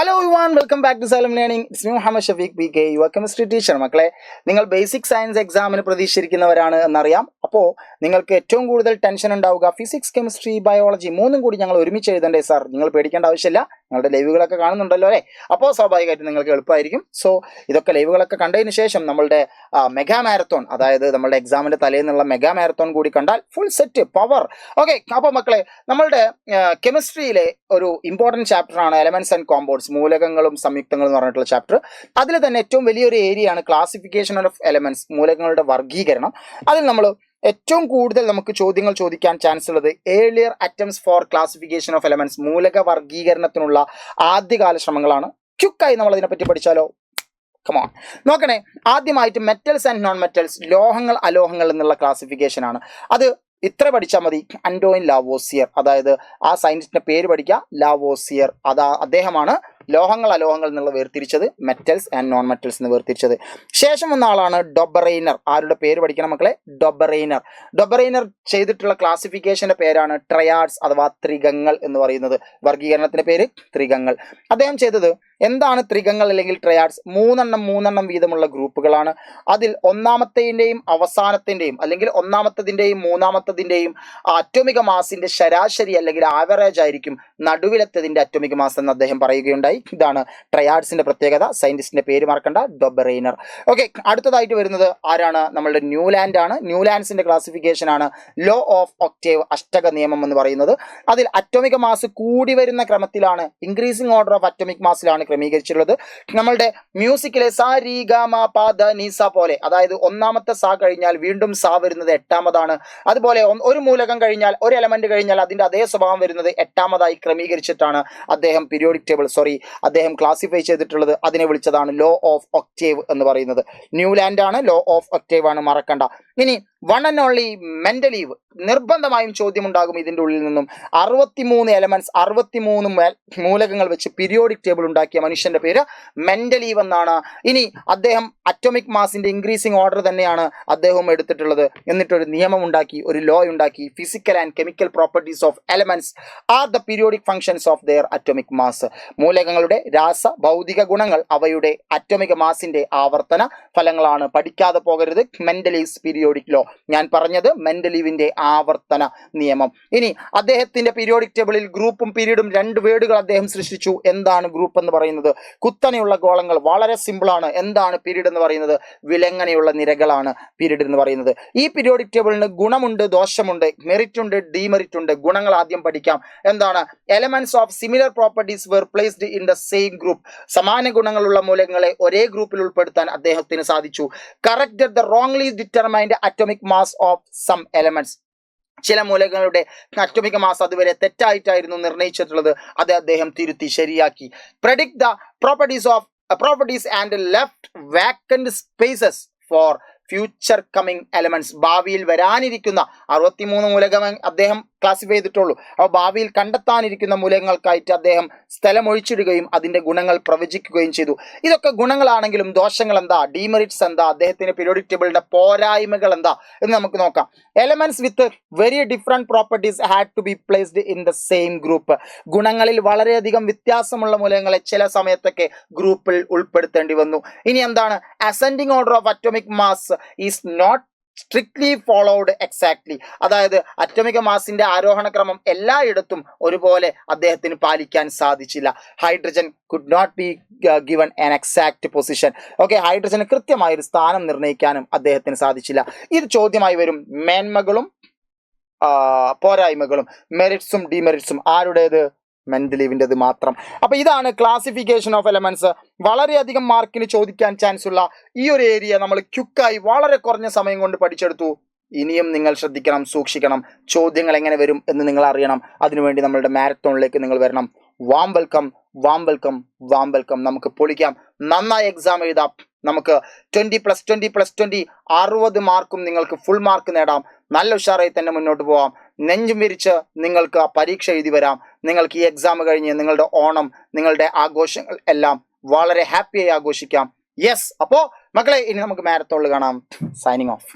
Hello everyone, welcome back to Xylem learning. It's me Muhammad Shafeeq P K, your chemistry teacher. മക്കളെ, നിങ്ങൾ basic science എക്സാമിന് പ്രതീക്ഷിച്ചിരിക്കുന്നവരാണ് എന്നറിയാം. അപ്പോൾ നിങ്ങൾക്ക് ഏറ്റവും കൂടുതൽ ടെൻഷൻ ഉണ്ടാവുക ഫിസിക്സ്, കെമിസ്ട്രി, ബയോളജി മൂന്നും കൂടി ഞങ്ങൾ ഒരുമിച്ച് എഴുതണ്ടേ സാർ. നിങ്ങൾ പേടിക്കേണ്ട ആവശ്യമില്ല, നിങ്ങളുടെ ലൈവുകളൊക്കെ കാണുന്നുണ്ടല്ലോ അല്ലേ. അപ്പോൾ സ്വാഭാവികമായിട്ടും നിങ്ങൾക്ക് എളുപ്പമായിരിക്കും. സോ ഇതൊക്കെ ലൈവുകളൊക്കെ കണ്ടതിന് ശേഷം നമ്മളുടെ മെഗാ മാരത്തോൺ, അതായത് നമ്മളുടെ എക്സാമിൻ്റെ തലേന്നുള്ള മെഗാ മാരത്തോൺ കൂടി കണ്ടാൽ ഫുൾ സെറ്റ് പവർ. ഓക്കെ, അപ്പോൾ മക്കളെ, നമ്മളുടെ കെമിസ്ട്രിയിലെ ഒരു ഇമ്പോർട്ടൻറ്റ് ചാപ്റ്ററാണ് എലമെന്റ്സ് ആൻഡ് കോമ്പൗണ്ട്സ്, മൂലകങ്ങളും സംയുക്തങ്ങളും എന്ന് പറഞ്ഞിട്ടുള്ള ചാപ്റ്റർ. അതിൽ തന്നെ ഏറ്റവും വലിയൊരു ഏരിയയാണ് ക്ലാസിഫിക്കേഷൻ ഓഫ് എലമെന്റ്സ്, മൂലകങ്ങളുടെ വർഗീകരണം. അതിൽ നമ്മൾ ഏറ്റവും കൂടുതൽ നമുക്ക് ചോദ്യങ്ങൾ ചോദിക്കാൻ ചാൻസ് ഉള്ളത് earlier attempts for classification of elements, മൂലക വർഗീകരണത്തിനുള്ള ആദ്യകാല ശ്രമങ്ങളാണ്. ക്യുക്കായി നമ്മൾ അതിനെപ്പറ്റി പഠിച്ചാലോ? കമോൺ, നോക്കണേ. ആദ്യമായിട്ട് മെറ്റൽസ് ആൻഡ് നോൺ മെറ്റൽസ്, ലോഹങ്ങൾ അലോഹങ്ങൾ എന്നുള്ള ക്ലാസിഫിക്കേഷൻ ആണ്. അത് ഇത്ര പഠിച്ചാൽ മതി. അന്റോയിൻ ലാവോസിയർ, അതായത് ആ സയന്റിസ്റ്റിന്റെ പേര് പഠിക്കുക, ലാവോസിയർ. അദ്ദേഹമാണ് ലോഹങ്ങൾ അലോഹങ്ങൾ എന്നുള്ള വേർതിരിച്ചത്, മെറ്റൽസ് ആൻഡ് നോൺ മെറ്റൽസ് എന്ന് വേർതിരിച്ചത്. ശേഷം വന്ന ആളാണ് ഡൊബറൈനർ. ആരുടെ പേര് പഠിക്കണം മക്കളെ? ഡൊബറൈനർ. ഡൊബറൈനർ ചെയ്തിട്ടുള്ള ക്ലാസിഫിക്കേഷന്റെ പേരാണ് ട്രയാഡ്സ് അഥവാ ത്രികങ്ങൾ എന്ന് പറയുന്നത്. വർഗീകരണത്തിന്റെ പേര് ത്രികങ്ങൾ. അദ്ദേഹം ചെയ്തത് എന്താണ് ത്രികങ്ങൾ അല്ലെങ്കിൽ ട്രയാഡ്സ്? മൂന്നെണ്ണം വീതമുള്ള ഗ്രൂപ്പുകളാണ്. അതിൽ ഒന്നാമത്തേതിൻ്റെയും അവസാനത്തിൻ്റെയും അല്ലെങ്കിൽ ഒന്നാമത്തതിൻ്റെയും മൂന്നാമത്തതിൻ്റെയും അറ്റോമിക മാസിന്റെ ശരാശരി അല്ലെങ്കിൽ ആവറേജ് ആയിരിക്കും നടുവിലത്തതിൻ്റെ അറ്റോമിക മാസ് എന്ന് അദ്ദേഹം പറയുകയുണ്ടായി. ഇതാണ് ട്രയാഡ്സിന്റെ പ്രത്യേകത. സയന്റിസ്റ്റിന്റെ പേര് മറക്കണ്ട, ഡൊബറൈനർ. ഓക്കെ, അടുത്തതായിട്ട് വരുന്നത് ആരാണ്? നമ്മളുടെ ന്യൂലാൻഡ് ആണ്. ന്യൂലാൻഡ്സിന്റെ ക്ലാസിഫിക്കേഷൻ ആണ് ലോ ഓഫ് ഒക്ടേവ്, അഷ്ടക നിയമം എന്ന് പറയുന്നത്. അതിൽ അറ്റോമിക മാസ് കൂടി വരുന്ന ക്രമത്തിലാണ്, ഇൻക്രീസിംഗ് ഓർഡർ ഓഫ് അറ്റോമിക് മാസിലാണ് ക്രമീകരിച്ചിട്ടുള്ളത്. നമ്മളുടെ മ്യൂസിക്കിലെ സാ രീ ഗ മ പ ധ നി സ പോലെ, അതായത് ഒന്നാമത്തെ സാ കഴിഞ്ഞാൽ വീണ്ടും സാ വരുന്നത് എട്ടാമതാണ്. അതുപോലെ ഒരു മൂലകം കഴിഞ്ഞാൽ, ഒരു എലമെന്റ് കഴിഞ്ഞാൽ അതിന്റെ അതേ സ്വഭാവം വരുന്നത് എട്ടാമതായി ക്രമീകരിച്ചിട്ടാണ് അദ്ദേഹം ക്ലാസിഫൈ ചെയ്തിട്ടുള്ളത്. അതിനെ വിളിച്ചതാണ് ലോ ഓഫ് ഒക്ടേവ് എന്ന് പറയുന്നത്. ന്യൂലാൻഡ് ആണ്, ലോ ഓഫ് ഒക്ടേവ് ആണ്, മറക്കണ്ട. ഇനി വൺ ആൻഡ് ഓൺലി മെന്റലീവ്, നിർബന്ധമായും ചോദ്യമുണ്ടാകും ഇതിൻ്റെ ഉള്ളിൽ നിന്നും. 63 എലമെന്റ്സ്, 63 മൂലകങ്ങൾ വെച്ച് പീരിയോഡിക് ടേബിൾ ഉണ്ടാക്കിയ മനുഷ്യന്റെ പേര് മെന്റലീവ് എന്നാണ്. ഇനി അദ്ദേഹം അറ്റോമിക് മാസിന്റെ ഇൻക്രീസിംഗ് ഓർഡർ തന്നെയാണ് അദ്ദേഹം എടുത്തിട്ടുള്ളത്. എന്നിട്ടൊരു നിയമം ഉണ്ടാക്കി, ഒരു ലോ ഉണ്ടാക്കി. Physical and chemical properties of elements are the periodic functions of their atomic mass. മൂലകങ്ങളുടെ രാസ ഭൗതിക ഗുണങ്ങൾ അവയുടെ അറ്റോമിക മാസിന്റെ ആവർത്തന ഫലങ്ങളാണ്. പഠിക്കാതെ പോകരുത്. മെന്റലീവ്സ് പീരിയോഡിക് ലോ, ഞാൻ പറഞ്ഞത് മെന്റലീവിന്റെ ആവർത്തന നിയമം. ഇനി അദ്ദേഹത്തിന്റെ പീരിയോഡിക് ടേബിളിൽ ഗ്രൂപ്പും പീരീഡും രണ്ട് വേർഡുകൾ അദ്ദേഹം സൃഷ്ടിച്ചു. എന്താണ് ഗ്രൂപ്പ് എന്ന് പറയുന്നത്? കുത്തനെയുള്ള ഗോളങ്ങൾ. വളരെ സിമ്പിൾ ആണ്. എന്താണ് പീരീഡ് എന്ന് പറയുന്നത്? വിലങ്ങനെയുള്ള നിരകളാണ് പീരീഡ് എന്ന് പറയുന്നത്. ഈ പീരിയോഡിക് ടേബിളിന് ഗുണമുണ്ട്, ദോഷമുണ്ട്, മെറിറ്റ് ഉണ്ട്, ഡീമെറിറ്റ് ഉണ്ട്. ഗുണങ്ങൾ ആദ്യം പഠിക്കാം. എന്താണ്? Elements of similar properties were placed in the same group. സമാന ഗുണങ്ങളുള്ള മൂലകങ്ങളെ ഒരേ ഗ്രൂപ്പിൽ ഉൾപ്പെടുത്താൻ അദ്ദേഹത്തിന് സാധിച്ചു. Corrected the wrongly determined atomic mass of some elements. ചില മൂലകങ്ങളുടെ അറ്റോമിക മാസ് അതുവരെ തെറ്റായിട്ടായിരുന്നു നിർണയിച്ചിട്ടുള്ളത്. അത് അദ്ദേഹം തിരുത്തി ശരിയാക്കി. Predict the properties and left vacant spaces for future coming elements. ഭാവിയിൽ വരാനിരിക്കുന്ന 63 മൂലകം അദ്ദേഹം ക്ലാസിഫൈ ചെയ്തിട്ടുള്ളൂ. അപ്പോൾ ഭാവിയിൽ കണ്ടെത്താനിരിക്കുന്ന മൂലകങ്ങൾക്കായിട്ട് അദ്ദേഹം സ്ഥലം ഒഴിച്ചിടുകയും അതിന്റെ ഗുണങ്ങൾ പ്രവചിക്കുകയും ചെയ്തു. ഇതൊക്കെ ഗുണങ്ങളാണെങ്കിലും ദോഷങ്ങൾ എന്താ, ഡീമെറിറ്റ്സ് എന്താ, അദ്ദേഹത്തിന്റെ പീരിയോഡിക് ടേബിളിന്റെ പോരായ്മകൾ എന്താ എന്ന് നമുക്ക് നോക്കാം. Elements with very different properties had to be placed in the same group. ഗുണങ്ങളിൽ വളരെയധികം വ്യത്യാസമുള്ള മൂലകങ്ങളെ ചില സമയത്തൊക്കെ ഗ്രൂപ്പിൽ ഉൾപ്പെടുത്തേണ്ടി വന്നു. ഇനി എന്താണ്? Ascending order of atomic mass is not strictly followed exactly. അതായത് അറ്റോമിക മാസിന്റെ ആരോഹണ ക്രമം എല്ലായിടത്തും ഒരുപോലെ അദ്ദേഹത്തിന് പാലിക്കാൻ സാധിച്ചില്ല. Hydrogen could not be given an exact position. Okay, ഹൈഡ്രജന് കൃത്യമായൊരു സ്ഥാനം നിർണ്ണയിക്കാനും അദ്ദേഹത്തിന് സാധിച്ചില്ല. ഇത് ചോദ്യമായി വരും. മേന്മകളും പോരായ്മകളും, മെറിറ്റ്സും ഡിമെറിറ്റ്സും ആരുടേത്? മെന്റലീവിൻ്റെത് മാത്രം. അപ്പൊ ഇതാണ് ക്ലാസിഫിക്കേഷൻ ഓഫ് എലമെന്റ്സ്. വളരെയധികം മാർക്കിന് ചോദിക്കാൻ ചാൻസ് ഉള്ള ഈ ഒരു ഏരിയ നമ്മൾ ക്യുക്കായി വളരെ കുറഞ്ഞ സമയം കൊണ്ട് പഠിച്ചെടുത്തു. ഇനിയും നിങ്ങൾ ശ്രദ്ധിക്കണം, സൂക്ഷിക്കണം. ചോദ്യങ്ങൾ എങ്ങനെ വരും എന്ന് നിങ്ങൾ അറിയണം. അതിനുവേണ്ടി നമ്മളുടെ മാരത്തോണിലേക്ക് നിങ്ങൾ വരണം. Warm welcome, warm welcome, warm welcome. നമുക്ക് പൊളിക്കാം, നന്നായി എക്സാം എഴുതാം. നമുക്ക് 20+20+20 60 മാർക്കും നിങ്ങൾക്ക് ഫുൾ മാർക്ക് നേടാം. നല്ല ഉഷാറായി തന്നെ മുന്നോട്ട് പോവാം. നെഞ്ചും വിരിച്ച് നിങ്ങൾക്ക് ആ പരീക്ഷ എഴുതി വരാം. നിങ്ങൾക്ക് ഈ എക്സാം കഴിഞ്ഞ് നിങ്ങളുടെ ഓണം, നിങ്ങളുടെ ആഘോഷങ്ങൾ എല്ലാം വളരെ ഹാപ്പിയായി ആഘോഷിക്കാം. യെസ്, അപ്പോൾ മക്കളെ, ഇനി നമുക്ക് മാരത്തോണിൽ കാണാം. Signing off.